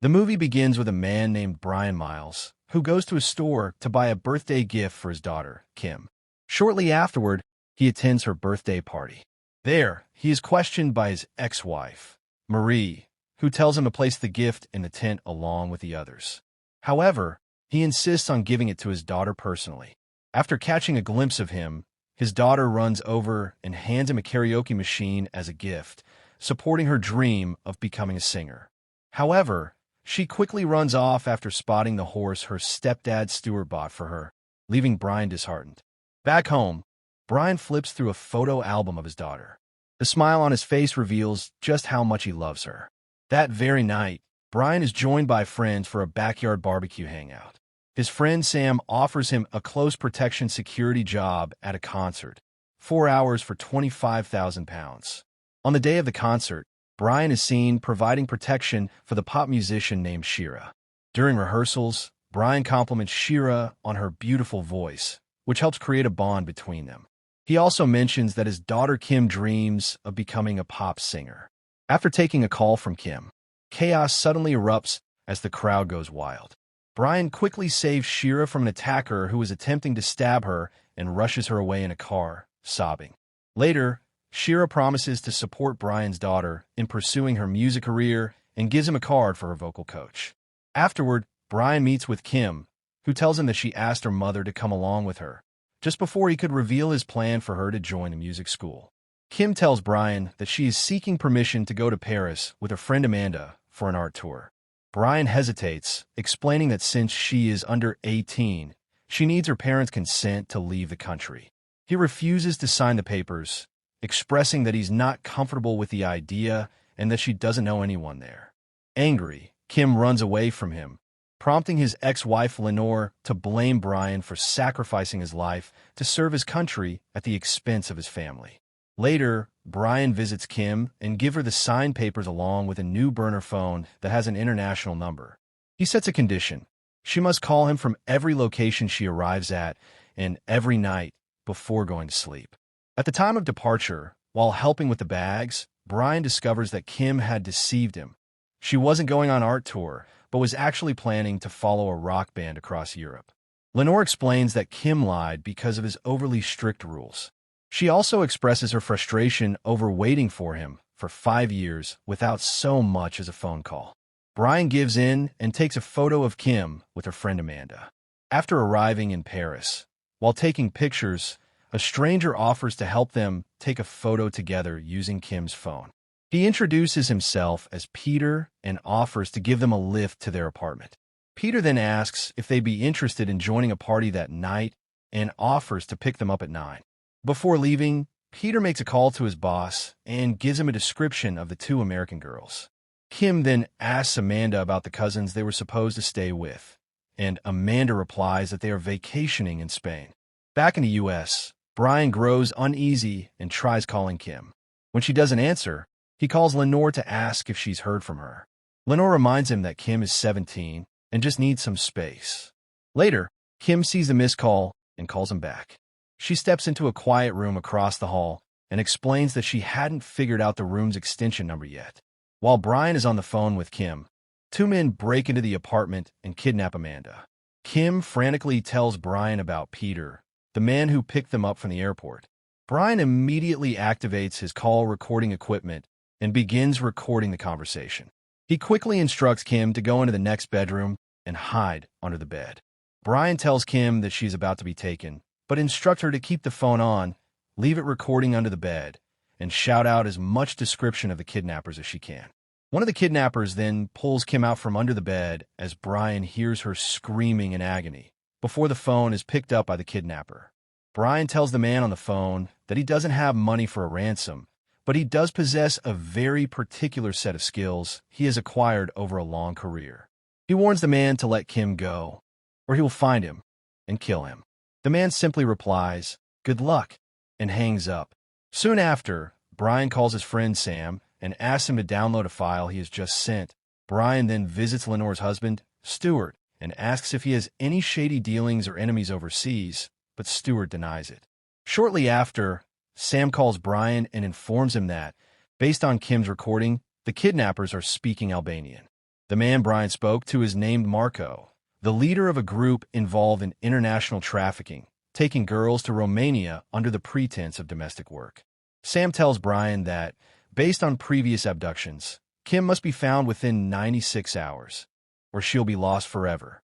The movie begins with a man named Brian Miles, who goes to a store to buy a birthday gift for his daughter, Kim. Shortly afterward, he attends her birthday party. There, he is questioned by his ex-wife, Marie, who tells him to place the gift in the tent along with the others. However, he insists on giving it to his daughter personally. After catching a glimpse of him, his daughter runs over and hands him a karaoke machine as a gift, supporting her dream of becoming a singer. However, she quickly runs off after spotting the horse her stepdad Stuart bought for her, leaving Brian disheartened. Back home, Brian flips through a photo album of his daughter. The smile on his face reveals just how much he loves her. That very night, Brian is joined by friends for a backyard barbecue hangout. His friend Sam offers him a close protection security job at a concert, 4 hours for £25,000. On the day of the concert, Brian is seen providing protection for the pop musician named Shira. During rehearsals, Brian compliments Shira on her beautiful voice, which helps create a bond between them. He also mentions that his daughter Kim dreams of becoming a pop singer. After taking a call from Kim, chaos suddenly erupts as the crowd goes wild. Brian quickly saves Shira from an attacker who is attempting to stab her and rushes her away in a car, sobbing. Later, Shira promises to support Brian's daughter in pursuing her music career and gives him a card for her vocal coach. Afterward, Brian meets with Kim, who tells him that she asked her mother to come along with her, just before he could reveal his plan for her to join a music school. Kim tells Brian that she is seeking permission to go to Paris with her friend Amanda for an art tour. Brian hesitates, explaining that since she is under 18, she needs her parents' consent to leave the country. He refuses to sign the papers, expressing that he's not comfortable with the idea and that she doesn't know anyone there. Angry, Kim runs away from him, prompting his ex-wife Lenore to blame Brian for sacrificing his life to serve his country at the expense of his family. Later, Brian visits Kim and gives her the signed papers along with a new burner phone that has an international number. He sets a condition. She must call him from every location she arrives at and every night before going to sleep. At the time of departure, while helping with the bags, Brian discovers that Kim had deceived him. She wasn't going on art tour, but was actually planning to follow a rock band across Europe. Lenore explains that Kim lied because of his overly strict rules. She also expresses her frustration over waiting for him for 5 years without so much as a phone call. Brian gives in and takes a photo of Kim with her friend Amanda. After arriving in Paris, while taking pictures, a stranger offers to help them take a photo together using Kim's phone. He introduces himself as Peter and offers to give them a lift to their apartment. Peter then asks if they'd be interested in joining a party that night and offers to pick them up at 9. Before leaving, Peter makes a call to his boss and gives him a description of the 2 American girls. Kim then asks Amanda about the cousins they were supposed to stay with, and Amanda replies that they are vacationing in Spain. Back in the U.S., Brian grows uneasy and tries calling Kim. When she doesn't answer, he calls Lenore to ask if she's heard from her. Lenore reminds him that Kim is 17 and just needs some space. Later, Kim sees the missed call and calls him back. She steps into a quiet room across the hall and explains that she hadn't figured out the room's extension number yet. While Brian is on the phone with Kim, 2 men break into the apartment and kidnap Amanda. Kim frantically tells Brian about Peter, the man who picked them up from the airport. Brian immediately activates his call recording equipment and begins recording the conversation. He quickly instructs Kim to go into the next bedroom and hide under the bed. Brian tells Kim that she's about to be taken, but instructs her to keep the phone on, leave it recording under the bed, and shout out as much description of the kidnappers as she can. One of the kidnappers then pulls Kim out from under the bed as Brian hears her screaming in agony before the phone is picked up by the kidnapper. Brian tells the man on the phone that he doesn't have money for a ransom, but he does possess a very particular set of skills he has acquired over a long career. He warns the man to let Kim go, or he will find him and kill him. The man simply replies, "Good luck," and hangs up. Soon after, Brian calls his friend Sam and asks him to download a file he has just sent. Brian then visits Lenore's husband, Stuart, and asks if he has any shady dealings or enemies overseas, but Stuart denies it. Shortly after, Sam calls Brian and informs him that, based on Kim's recording, the kidnappers are speaking Albanian. The man Brian spoke to is named Marco, the leader of a group involved in international trafficking, taking girls to Romania under the pretense of domestic work. Sam tells Brian that, based on previous abductions, Kim must be found within 96 hours, or she'll be lost forever.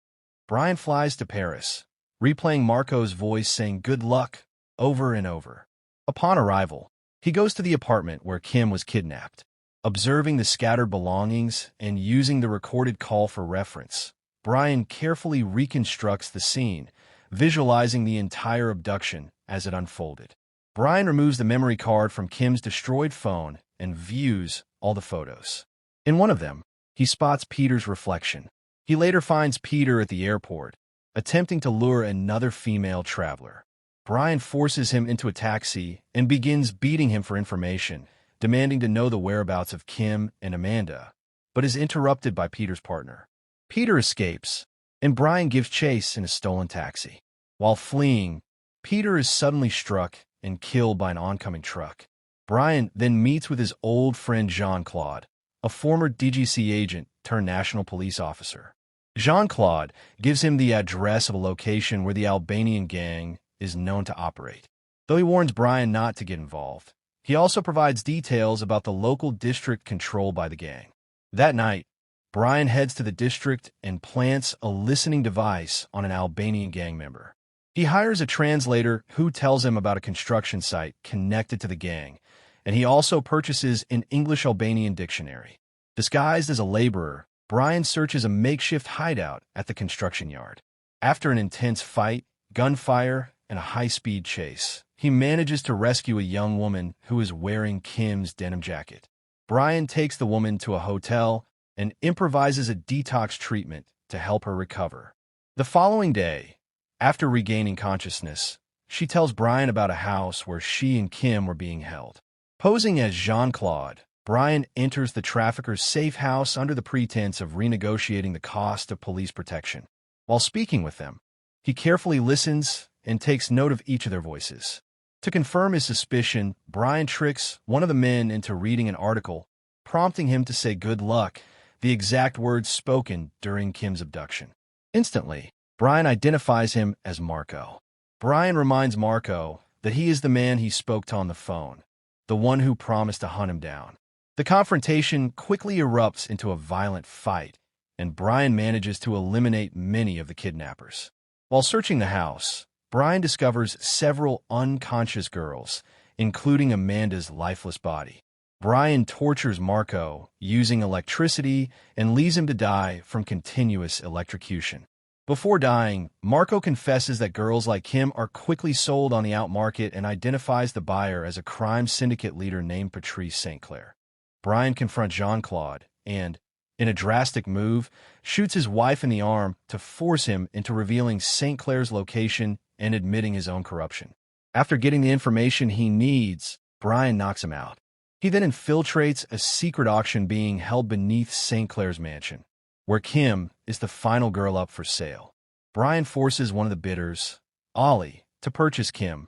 Brian flies to Paris, replaying Marco's voice saying good luck over and over. Upon arrival, he goes to the apartment where Kim was kidnapped. Observing the scattered belongings and using the recorded call for reference, Brian carefully reconstructs the scene, visualizing the entire abduction as it unfolded. Brian removes the memory card from Kim's destroyed phone and views all the photos. In one of them, he spots Peter's reflection. He later finds Peter at the airport, attempting to lure another female traveler. Brian forces him into a taxi and begins beating him for information, demanding to know the whereabouts of Kim and Amanda, but is interrupted by Peter's partner. Peter escapes, and Brian gives chase in a stolen taxi. While fleeing, Peter is suddenly struck and killed by an oncoming truck. Brian then meets with his old friend Jean-Claude, a former DGC agent turned national police officer. Jean-Claude gives him the address of a location where the Albanian gang is known to operate. Though he warns Brian not to get involved, he also provides details about the local district controlled by the gang. That night, Brian heads to the district and plants a listening device on an Albanian gang member. He hires a translator who tells him about a construction site connected to the gang, and he also purchases an English-Albanian dictionary. Disguised as a laborer, Brian searches a makeshift hideout at the construction yard. After an intense fight, gunfire, and a high-speed chase, he manages to rescue a young woman who is wearing Kim's denim jacket. Brian takes the woman to a hotel and improvises a detox treatment to help her recover. The following day, after regaining consciousness, she tells Brian about a house where she and Kim were being held. Posing as Jean-Claude, Brian enters the trafficker's safe house under the pretense of renegotiating the cost of police protection. While speaking with them, he carefully listens and takes note of each of their voices. To confirm his suspicion, Brian tricks one of the men into reading an article, prompting him to say good luck, the exact words spoken during Kim's abduction. Instantly, Brian identifies him as Marco. Brian reminds Marco that he is the man he spoke to on the phone, the one who promised to hunt him down. The confrontation quickly erupts into a violent fight, and Brian manages to eliminate many of the kidnappers. While searching the house, Brian discovers several unconscious girls, including Amanda's lifeless body. Brian tortures Marco using electricity and leaves him to die from continuous electrocution. Before dying, Marco confesses that girls like Kim are quickly sold on the out market and identifies the buyer as a crime syndicate leader named Patrice St. Clair. Brian confronts Jean-Claude and, in a drastic move, shoots his wife in the arm to force him into revealing St. Clair's location and admitting his own corruption. After getting the information he needs, Brian knocks him out. He then infiltrates a secret auction being held beneath St. Clair's mansion, where Kim is the final girl up for sale. Brian forces one of the bidders, Ollie, to purchase Kim,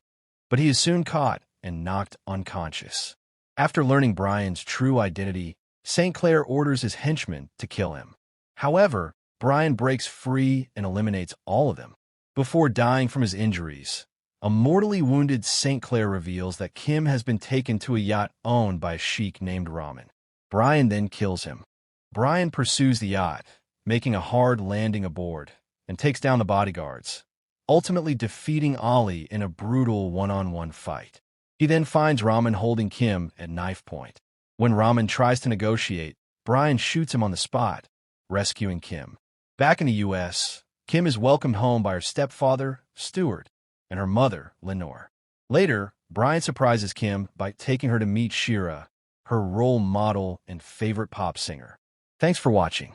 but he is soon caught and knocked unconscious. After learning Brian's true identity, St. Clair orders his henchmen to kill him. However, Brian breaks free and eliminates all of them. Before dying from his injuries, a mortally wounded St. Clair reveals that Kim has been taken to a yacht owned by a sheik named Rahman. Brian then kills him. Brian pursues the yacht, making a hard landing aboard, and takes down the bodyguards, ultimately defeating Ollie in a brutal one-on-one fight. He then finds Rahman holding Kim at knife point. When Rahman tries to negotiate, Brian shoots him on the spot, rescuing Kim. Back in the U.S., Kim is welcomed home by her stepfather, Stuart, and her mother, Lenore. Later, Brian surprises Kim by taking her to meet Shira, her role model and favorite pop singer. Thanks for watching.